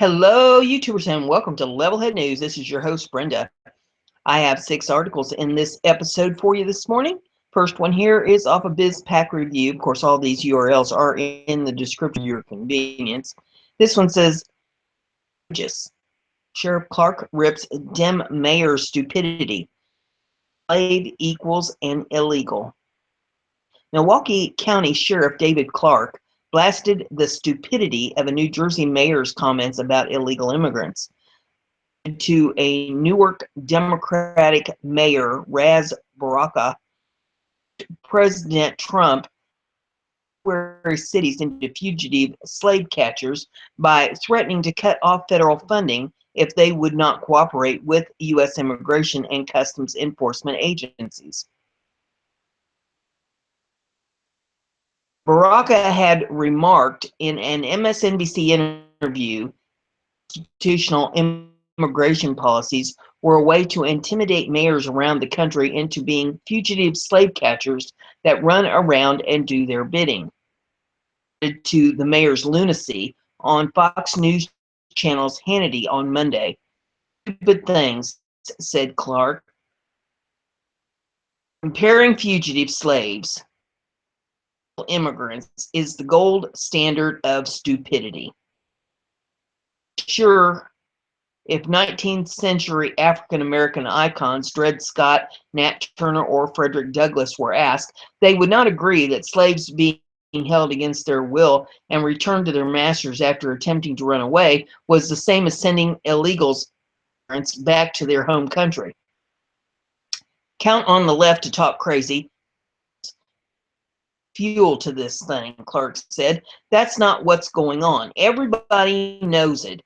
Hello, YouTubers, and welcome to Levelhead News. This is your host, Brenda. I have 6 articles in this episode for you this morning. First one here is off of BizPack Review. Of course, all these URLs are in the description for your convenience. This one says, Sheriff Clarke rips Dem mayor's stupidity. Slave equals an illegal. Milwaukee County Sheriff David Clarke blasted the stupidity of a New Jersey mayor's comments about illegal immigrants. To a Newark Democratic mayor, Raz Baraka, President Trump cities into fugitive slave catchers by threatening to cut off federal funding if they would not cooperate with U.S. immigration and customs enforcement agencies. Baraka had remarked in an MSNBC interview, institutional immigration policies were a way to intimidate mayors around the country into being fugitive slave catchers that run around and do their bidding. To the mayor's lunacy on Fox News Channel's Hannity on Monday. Stupid things, said Clarke. Comparing fugitive slaves to immigrants is the gold standard of stupidity. Sure, if 19th century African American icons Dred Scott, Nat Turner, or Frederick Douglass were asked, they would not agree that slaves being held against their will and returned to their masters after attempting to run away was the same as sending illegals back to their home country. Count on the left to talk crazy. Fuel to this thing, Clarke said. That's not what's going on. Everybody knows it.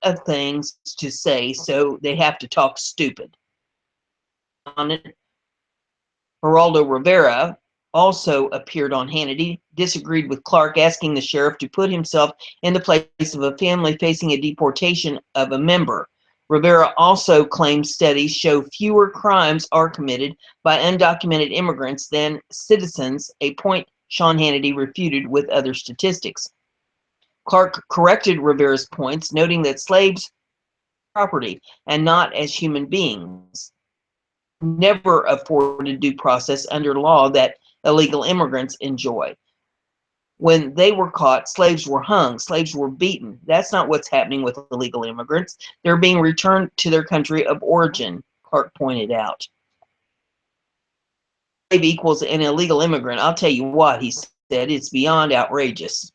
Of things to say, so they have to talk stupid. On it, Geraldo Rivera also appeared on Hannity, disagreed with Clarke, asking the sheriff to put himself in the place of a family facing a deportation of a member. Rivera also claimed studies show fewer crimes are committed by undocumented immigrants than citizens, a point Sean Hannity refuted with other statistics. Clarke corrected Rivera's points, noting that slaves are property and not as human beings, never afforded due process under law that illegal immigrants enjoy. When they were caught, slaves were hung, slaves were beaten. That's not what's happening with illegal immigrants. They're being returned to their country of origin, Clarke pointed out. Slave equals an illegal immigrant. I'll tell you what, he said, it's beyond outrageous.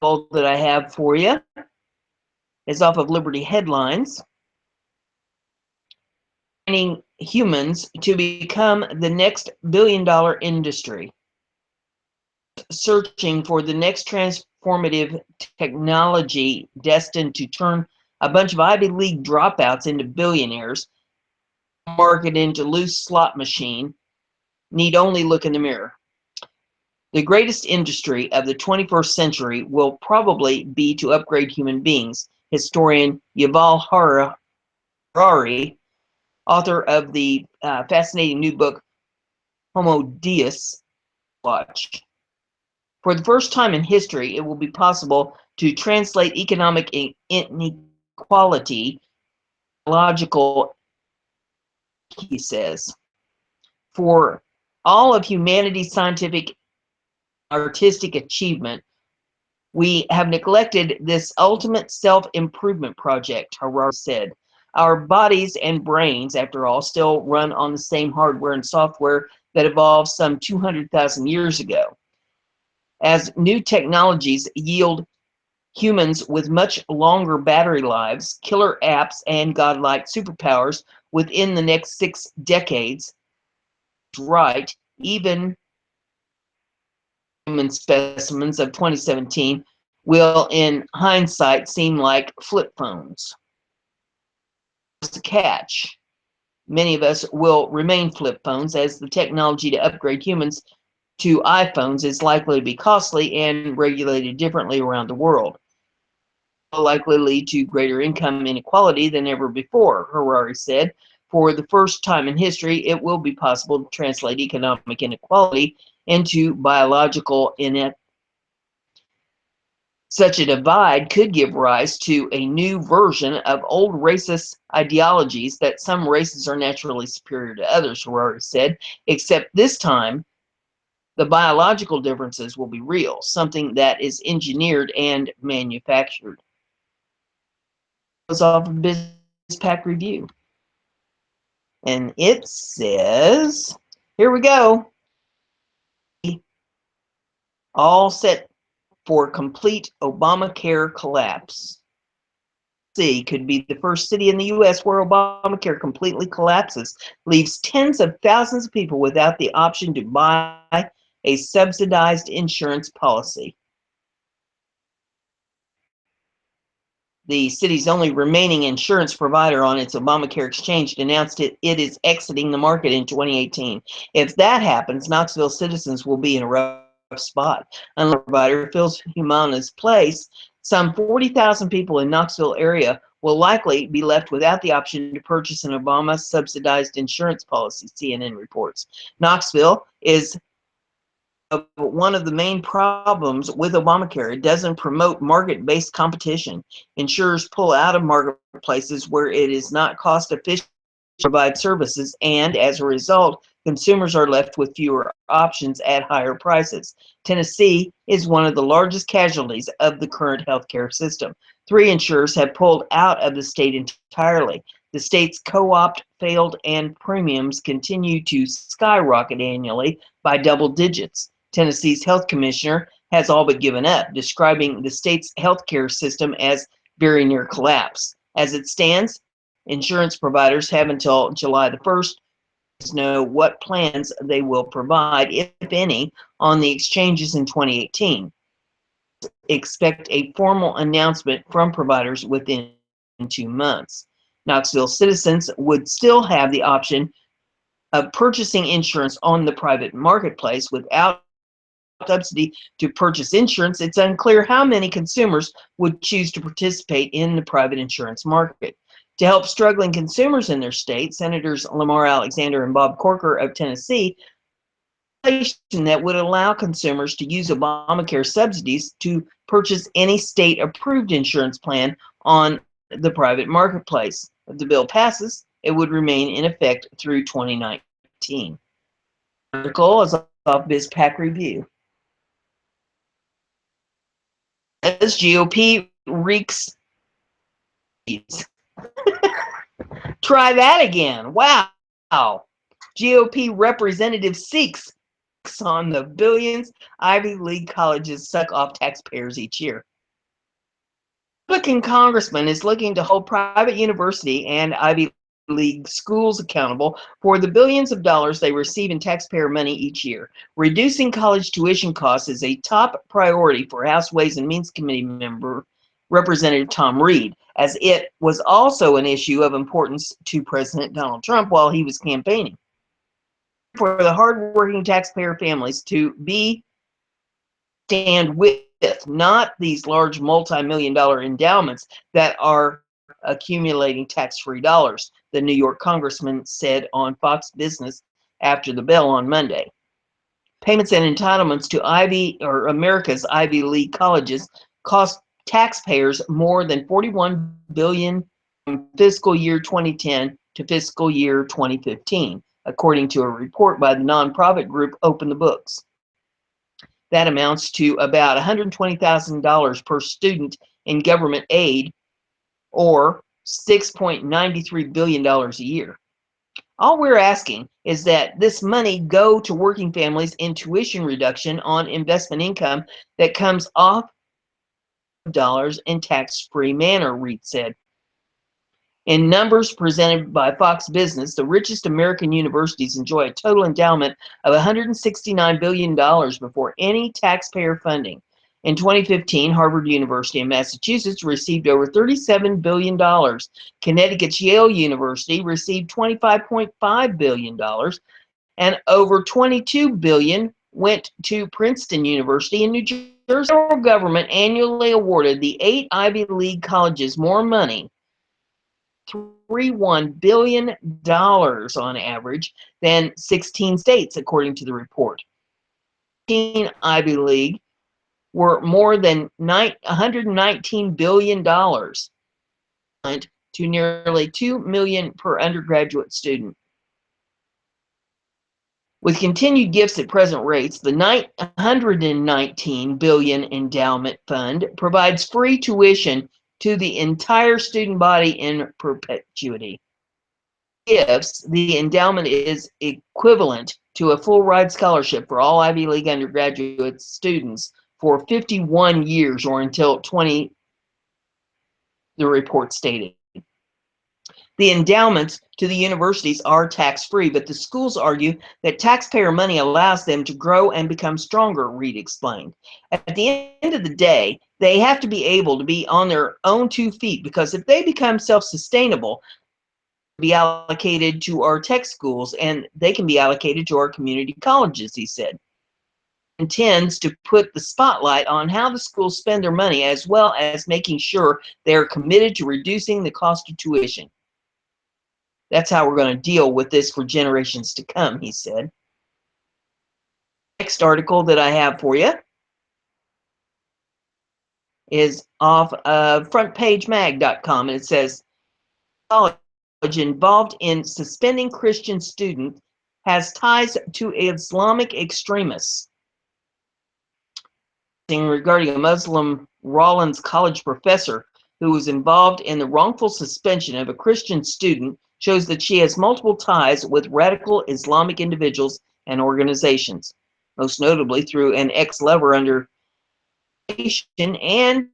All that I have for you is off of Liberty Headlines. Training humans to become the next billion-dollar industry. Searching for the next transformative technology destined to turn a bunch of Ivy League dropouts into billionaires, market into loose slot machine, need only look in the mirror. The greatest industry of the 21st century will probably be to upgrade human beings, historian Yuval Harari, author of the fascinating new book, Homo Deus, watch. For the first time in history, it will be possible to translate economic inequality, logical, he says. For all of humanity's scientific artistic achievement, we have neglected this ultimate self-improvement project, Harari said. Our bodies and brains, after all, still run on the same hardware and software that evolved some 200,000 years ago. As new technologies yield humans with much longer battery lives, killer apps, and godlike superpowers within the next 6 decades, right, even human specimens of 2017 will, in hindsight, seem like flip phones. The catch. Many of us will remain flip phones, as the technology to upgrade humans to iPhones is likely to be costly and regulated differently around the world. It will likely lead to greater income inequality than ever before, Harari said. For the first time in history, it will be possible to translate economic inequality into biological inequality. Such a divide could give rise to a new version of old racist ideologies that some races are naturally superior to others, Harari said, except this time the biological differences will be real, something that is engineered and manufactured. It was off of BizPack Review. And it says, here we go. All set for complete Obamacare collapse. C could be the first city in the U.S. where Obamacare completely collapses, leaves tens of thousands of people without the option to buy a subsidized insurance policy. The city's only remaining insurance provider on its Obamacare exchange announced it is exiting the market in 2018. If that happens, Knoxville citizens will be in a rough spot. Unless the provider fills Humana's place, some 40,000 people in Knoxville area will likely be left without the option to purchase an Obama-subsidized insurance policy, CNN reports. Knoxville is one of the main problems with Obamacare. It doesn't promote market-based competition. Insurers pull out of marketplaces where it is not cost-efficient to provide services, and as a result, consumers are left with fewer options at higher prices. Tennessee is one of the largest casualties of the current healthcare system. 3 insurers have pulled out of the state entirely. The state's co-op failed, and premiums continue to skyrocket annually by double digits. Tennessee's health commissioner has all but given up, describing the state's healthcare system as very near collapse. As it stands, insurance providers have until July the 1st to know what plans they will provide, if any, on the exchanges in 2018. Expect a formal announcement from providers within 2 months. Knoxville citizens would still have the option of purchasing insurance on the private marketplace without subsidy to purchase insurance. It's unclear how many consumers would choose to participate in the private insurance market. To help struggling consumers in their state, Senators Lamar Alexander and Bob Corker of Tennessee that would allow consumers to use Obamacare subsidies to purchase any state-approved insurance plan on the private marketplace. If the bill passes, it would remain in effect through 2019. The article is off BizPack Review. As GOP reeks. Try that again. Wow. GOP representative seeks on the billions Ivy League colleges suck off taxpayers each year. Republican congressman is looking to hold private university and Ivy League schools accountable for the billions of dollars they receive in taxpayer money each year. Reducing college tuition costs is a top priority for House Ways and Means Committee member Representative Tom Reed, as it was also an issue of importance to President Donald Trump while he was campaigning. For the hardworking taxpayer families to stand with, not these large multi-million-dollar endowments that are accumulating tax-free dollars, the New York congressman said on Fox Business after the bell on Monday. Payments and entitlements to America's Ivy League colleges cost taxpayers more than $41 billion from fiscal year 2010 to fiscal year 2015, according to a report by the nonprofit group Open the Books. That amounts to about $120,000 per student in government aid, or $6.93 billion a year. All we're asking is that this money go to working families in tuition reduction on investment income that comes off dollars in tax-free manner, Reed said. In numbers presented by Fox Business, the richest American universities enjoy a total endowment of $169 billion before any taxpayer funding. In 2015, Harvard University in Massachusetts received over $37 billion. Connecticut's Yale University received $25.5 billion, and over $22 billion went to Princeton University in New Jersey. The federal government annually awarded the 8 Ivy League colleges more money, $31 billion on average, than 16 states, according to the report. 16 Ivy League were more than $119 billion to nearly $2 million per undergraduate student. With continued gifts at present rates, the $119 billion endowment fund provides free tuition to the entire student body in perpetuity. Gifts, the endowment is equivalent to a full ride scholarship for all Ivy League undergraduate students for 51 years or until 20, the report stated. The endowments to the universities are tax-free, but the schools argue that taxpayer money allows them to grow and become stronger, Reed explained. At the end of the day, they have to be able to be on their own 2 feet, because if they become self-sustainable, be allocated to our tech schools and they can be allocated to our community colleges, he said. Intends to put the spotlight on how the schools spend their money, as well as making sure they are committed to reducing the cost of tuition. That's how we're going to deal with this for generations to come, he said. Next article that I have for you is off of frontpagemag.com, and it says, college involved in suspending Christian student has ties to Islamic extremists. Regarding a Muslim Rollins College professor who was involved in the wrongful suspension of a Christian student shows that she has multiple ties with radical Islamic individuals and organizations, most notably through an ex-lover under and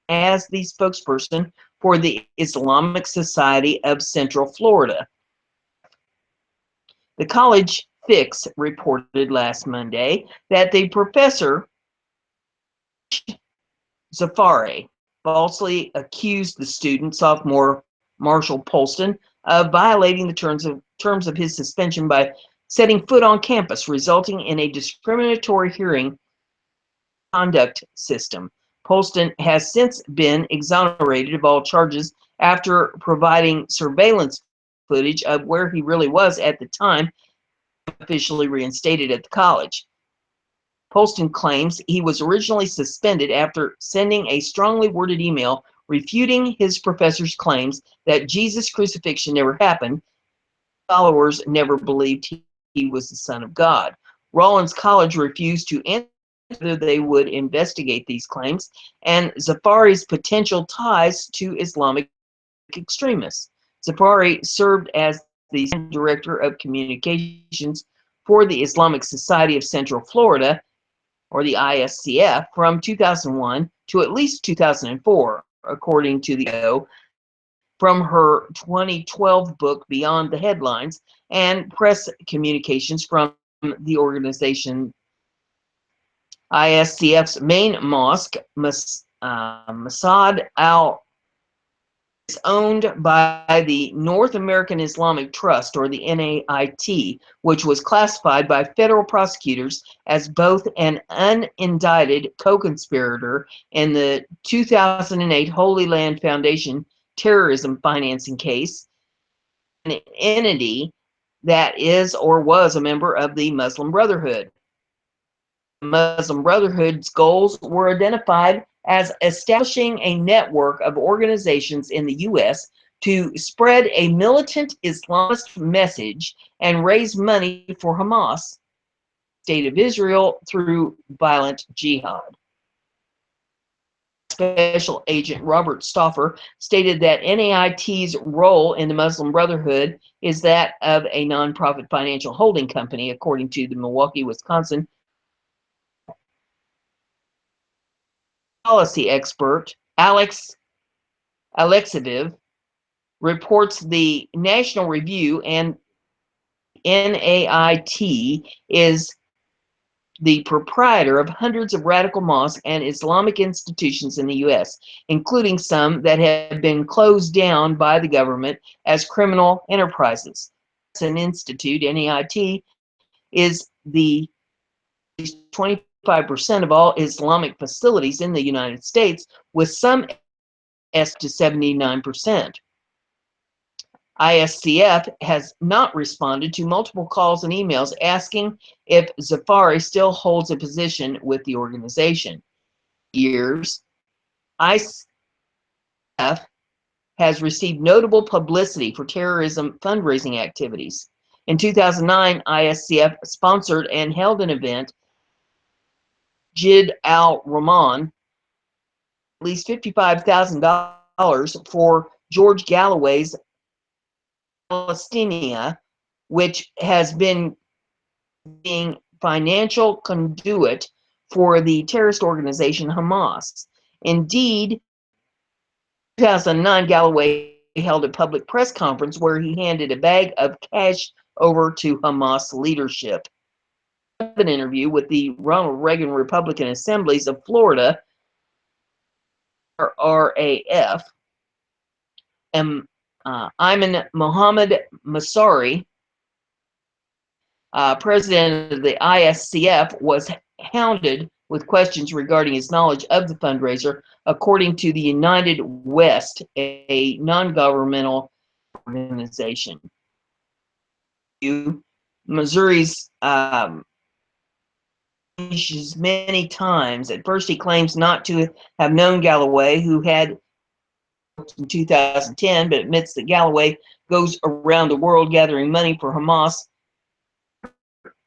as the spokesperson for the Islamic Society of Central Florida. The College Fix reported last Monday that the professor Zafari falsely accused the student, sophomore Marshall Polston, of violating the terms of his suspension by setting foot on campus, resulting in a discriminatory hearing conduct system. Polston has since been exonerated of all charges after providing surveillance footage of where he really was at the time, officially reinstated at the college. Polston claims he was originally suspended after sending a strongly worded email refuting his professor's claims that Jesus' crucifixion never happened. Followers never believed he was the Son of God. Rollins College refused to answer whether they would investigate these claims and Zafari's potential ties to Islamic extremists. Zafari served as the director of communications for the Islamic Society of Central Florida, or the ISCF, from 2001 to at least 2004, according to the from her 2012 book Beyond the Headlines, and press communications from the organization. ISCF's main mosque, Masad Al, is owned by the North American Islamic Trust, or the NAIT, which was classified by federal prosecutors as both an unindicted co-conspirator in the 2008 Holy Land Foundation terrorism financing case, an entity that is or was a member of the Muslim Brotherhood. Muslim Brotherhood's goals were identified as establishing a network of organizations in the U.S. to spread a militant Islamist message and raise money for Hamas, State of Israel, through violent jihad. Special Agent Robert Stauffer stated that NAIT's role in the Muslim Brotherhood is that of a nonprofit financial holding company, according to the Milwaukee, Wisconsin policy expert Alex Alexiviv reports the National Review and NAIT is the proprietor of hundreds of radical mosques and Islamic institutions in the U.S., including some that have been closed down by the government as criminal enterprises. An institute, NAIT, is the 25% of all Islamic facilities in the United States, with some to 79%. ISCF has not responded to multiple calls and emails asking if Zafari still holds a position with the organization. years, ICF has received notable publicity for terrorism fundraising activities. In 2009, ISCF sponsored and held an event, Jid al-Rahman, at least $55,000 for George Galloway's Palestinian, which has been being financial conduit for the terrorist organization Hamas. Indeed, in 2009, Galloway held a public press conference where he handed a bag of cash over to Hamas leadership. An interview with the Ronald Reagan Republican Assemblies of Florida, RAF, and Ayman Mohammed Masari, president of the ISCF, was hounded with questions regarding his knowledge of the fundraiser, according to the United West, a non-governmental organization. Missouri's many times. At first, he claims not to have known Galloway, who had in 2010, but admits that Galloway goes around the world gathering money for Hamas,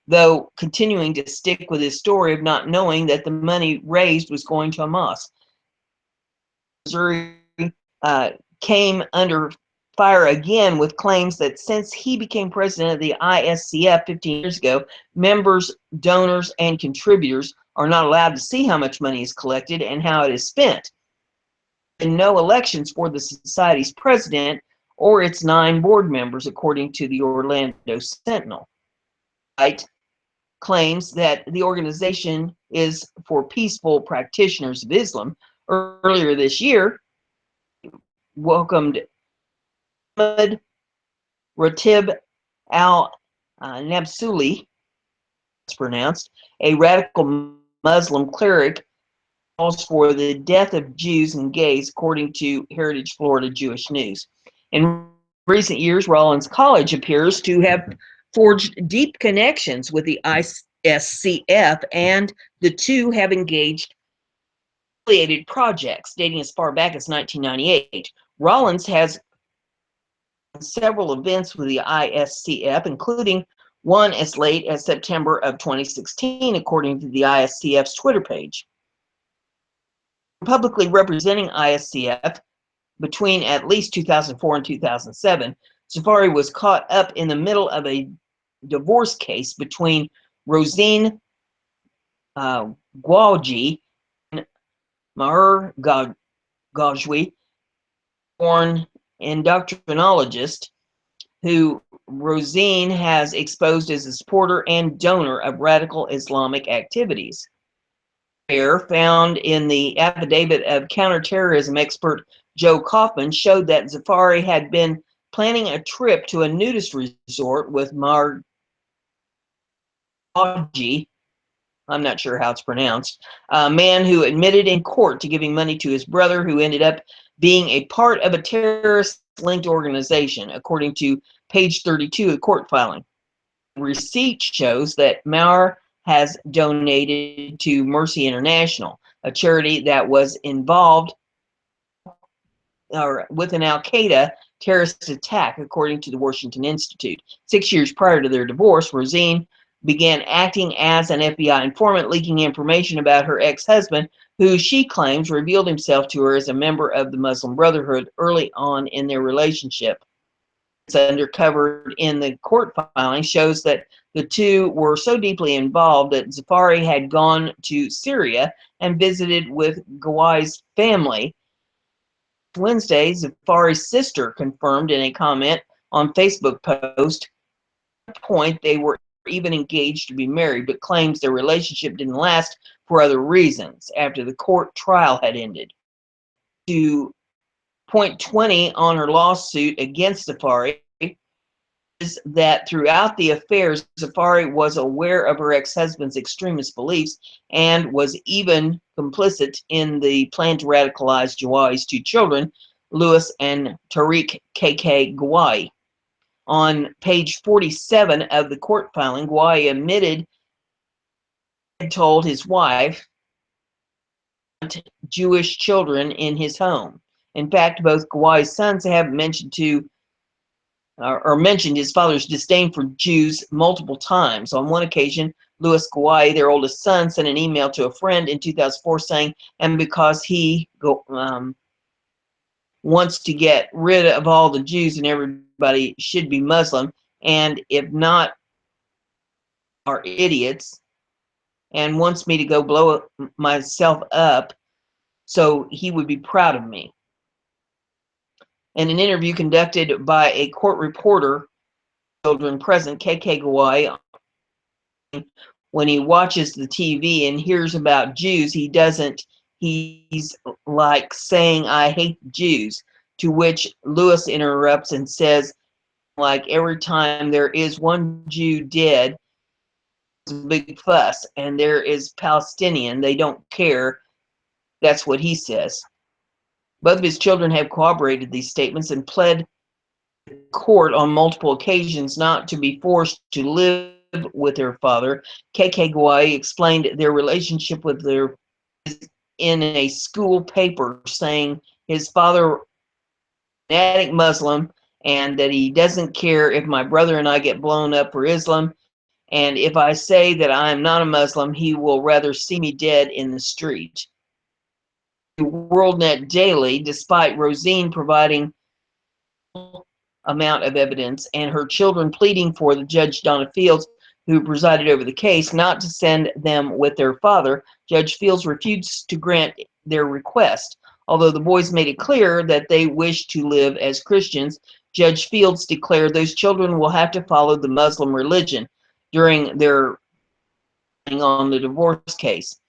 though continuing to stick with his story of not knowing that the money raised was going to Hamas. Missouri came under fire again with claims that since he became president of the ISCF 15 years ago, members, donors, and contributors are not allowed to see how much money is collected and how it is spent. And no elections for the society's president or its 9 board members, according to the Orlando Sentinel. Right? Claims that the organization is for peaceful practitioners of Islam. Earlier this year, welcomed Ahmed Ratib al-Nabsuli, it's pronounced, a radical Muslim cleric, calls for the death of Jews and gays, according to Heritage Florida Jewish News. In recent years, Rollins College appears to have forged deep connections with the ISCF, and the two have engaged affiliated projects dating as far back as 1998. Rollins has several events with the ISCF, including one as late as September of 2016, according to the ISCF's Twitter page. Publicly representing ISCF between at least 2004 and 2007, Zafari was caught up in the middle of a divorce case between Rosine Gouaji and Maher Gajwi, born endocrinologist, who Rosine has exposed as a supporter and donor of radical Islamic activities. Found in the affidavit of counterterrorism expert Joe Kaufman showed that Zafari had been planning a trip to a nudist resort with Margaji, I'm not sure how it's pronounced, a man who admitted in court to giving money to his brother, who ended up being a part of a terrorist-linked organization, according to page 32 of the court filing. The receipt shows that Maurer has donated to Mercy International, a charity that was involved with an Al-Qaeda terrorist attack, according to the Washington Institute. 6 years prior to their divorce, Rosine began acting as an FBI informant, leaking information about her ex-husband, who she claims revealed himself to her as a member of the Muslim Brotherhood early on in their relationship. It's undercovered in the court filing shows that the two were so deeply involved that Zafari had gone to Syria and visited with Gawai's family. Wednesday, Zafari's sister confirmed in a comment on Facebook post, at that point they were even engaged to be married, but claims their relationship didn't last for other reasons after the court trial had ended. To point 20 on her lawsuit against Zafari is that throughout the affairs, Zafari was aware of her ex-husband's extremist beliefs and was even complicit in the plan to radicalize Gawai's 2 children, Louis and Tariq KK Gawai. On page 47 of the court filing, Gawai admitted he had told his wife Jewish children in his home. In fact, both Gawai's sons have mentioned his father's disdain for Jews multiple times. On one occasion, Louis Gawai, their oldest son, sent an email to a friend in 2004 saying, and because he wants to get rid of all the Jews and everybody should be Muslim, and if not, are idiots, and wants me to go blow myself up so he would be proud of me. In an interview conducted by a court reporter, children present, KK Gawai, when he watches the TV and hears about Jews, he's like saying, I hate Jews, to which Lewis interrupts and says, like, every time there is one Jew dead, it's a big fuss, and there is Palestinian, they don't care. That's what he says. Both of his children have corroborated these statements and pled court on multiple occasions not to be forced to live with their father. KK Gawai explained their relationship with their in a school paper, saying his father was an fanatic Muslim and that he doesn't care if my brother and I get blown up for Islam, and if I say that I am not a Muslim, he will rather see me dead in the street. WorldNet Daily, despite Rosine providing amount of evidence and her children pleading for the Judge Donna Fields, who presided over the case, not to send them with their father, Judge Fields refused to grant their request. Although the boys made it clear that they wished to live as Christians, Judge Fields declared those children will have to follow the Muslim religion during their on the divorce case.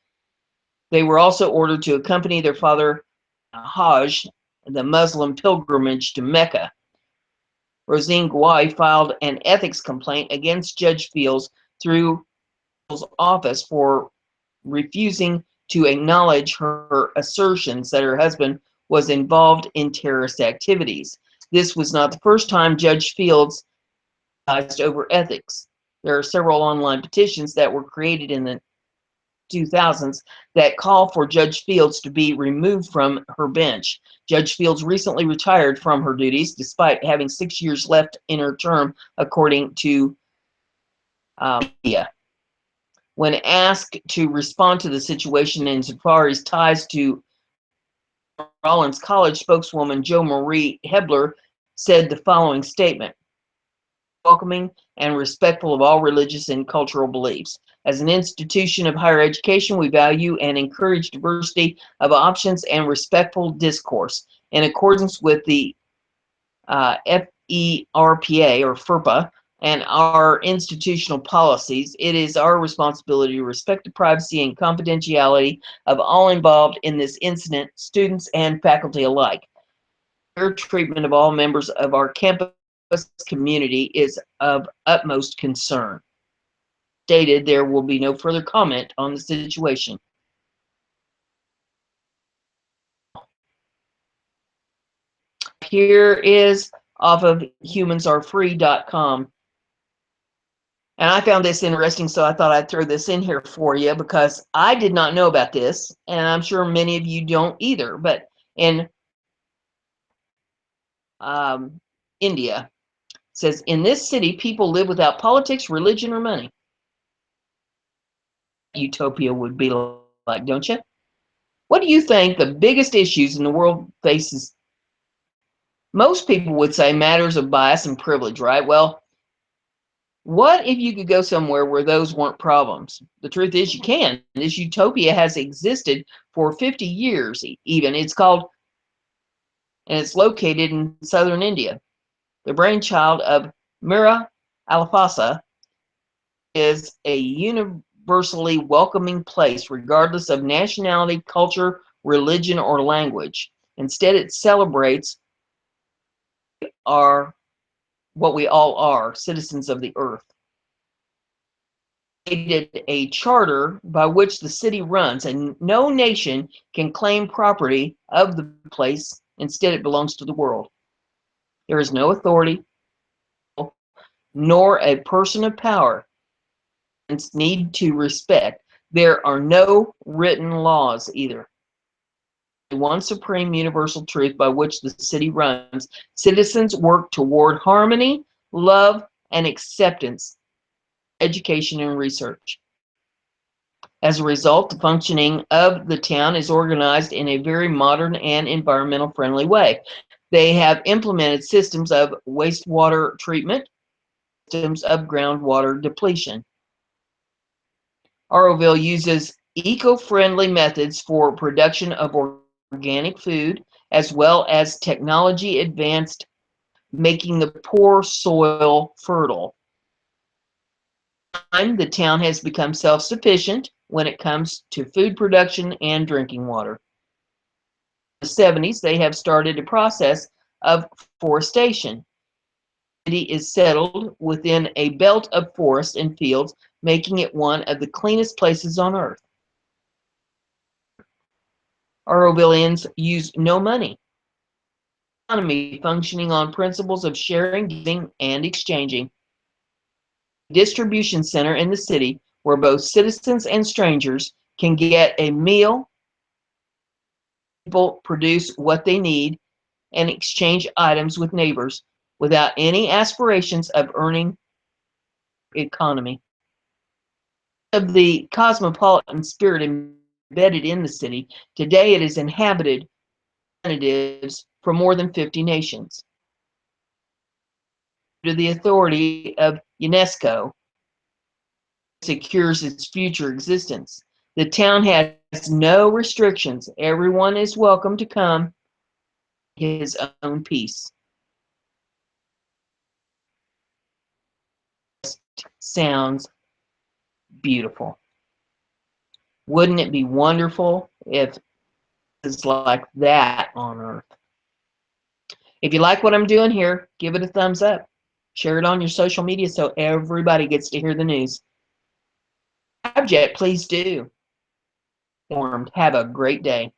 They were also ordered to accompany their father Hajj, the Muslim pilgrimage to Mecca. Rosine Gawai filed an ethics complaint against Judge Fields through his office for refusing to acknowledge her assertions that her husband was involved in terrorist activities. This was not the first time Judge Fields agonized over ethics. There are several online petitions that were created in the 2000s that call for Judge Fields to be removed from her bench. Judge Fields recently retired from her duties despite having 6 years left in her term, according to media. When asked to respond to the situation insofar as ties to Rollins College, spokeswoman Jo Marie Hebler said the following statement: welcoming and respectful of all religious and cultural beliefs. As an institution of higher education, we value and encourage diversity of options and respectful discourse. In accordance with the FERPA or FERPA and our institutional policies, it is our responsibility to respect the privacy and confidentiality of all involved in this incident, students and faculty alike. Fair treatment of all members of our campus community is of utmost concern. Stated there will be no further comment on the situation. Here is off of humansarefree.com. And I found this interesting, so I thought I'd throw this in here for you because I did not know about this, and I'm sure many of you don't either. But in India, it says, in this city, people live without politics, religion, or money. Utopia would be like, don't you? What do you think the biggest issues in the world faces? Most people would say matters of bias and privilege, right? Well, what if you could go somewhere where those weren't problems? The truth is you can. This utopia has existed for 50 years even. It's called, and it's located in southern India. The brainchild of Mira Alfasa is a universally welcoming place regardless of nationality, culture, religion, or language. Instead, it celebrates what we all are, citizens of the earth. Created a charter by which the city runs, and no nation can claim property of the place. Instead, it belongs to the world. There is no authority, nor a person of power need to respect. There are no written laws either. one supreme universal truth by which the city runs. Citizens work toward harmony, love, and acceptance, education, and research. As a result, the functioning of the town is organized in a very modern and environmental friendly way. They have implemented systems of wastewater treatment, systems of groundwater depletion. Auroville uses eco-friendly methods for production of organic food, as well as technology advanced, making the poor soil fertile. The town has become self-sufficient when it comes to food production and drinking water. In the 70s, they have started a process of forestation. The city is settled within a belt of forests and fields, making it one of the cleanest places on earth. Aurovillians use no money. Economy functioning on principles of sharing, giving, and exchanging. Distribution center in the city where both citizens and strangers can get a meal, people produce what they need, and exchange items with neighbors without any aspirations of earning economy. Of the cosmopolitan spirit embedded in the city, today it is inhabited by representatives from more than 50 nations. Under the authority of UNESCO, secures its future existence. The town has no restrictions. Everyone is welcome to come his own peace. Sounds beautiful. Wouldn't it be wonderful if it's like that on Earth? If you like what I'm doing here, give it a thumbs up. Share it on your social media so everybody gets to hear the news. Subject, please do. Have a great day.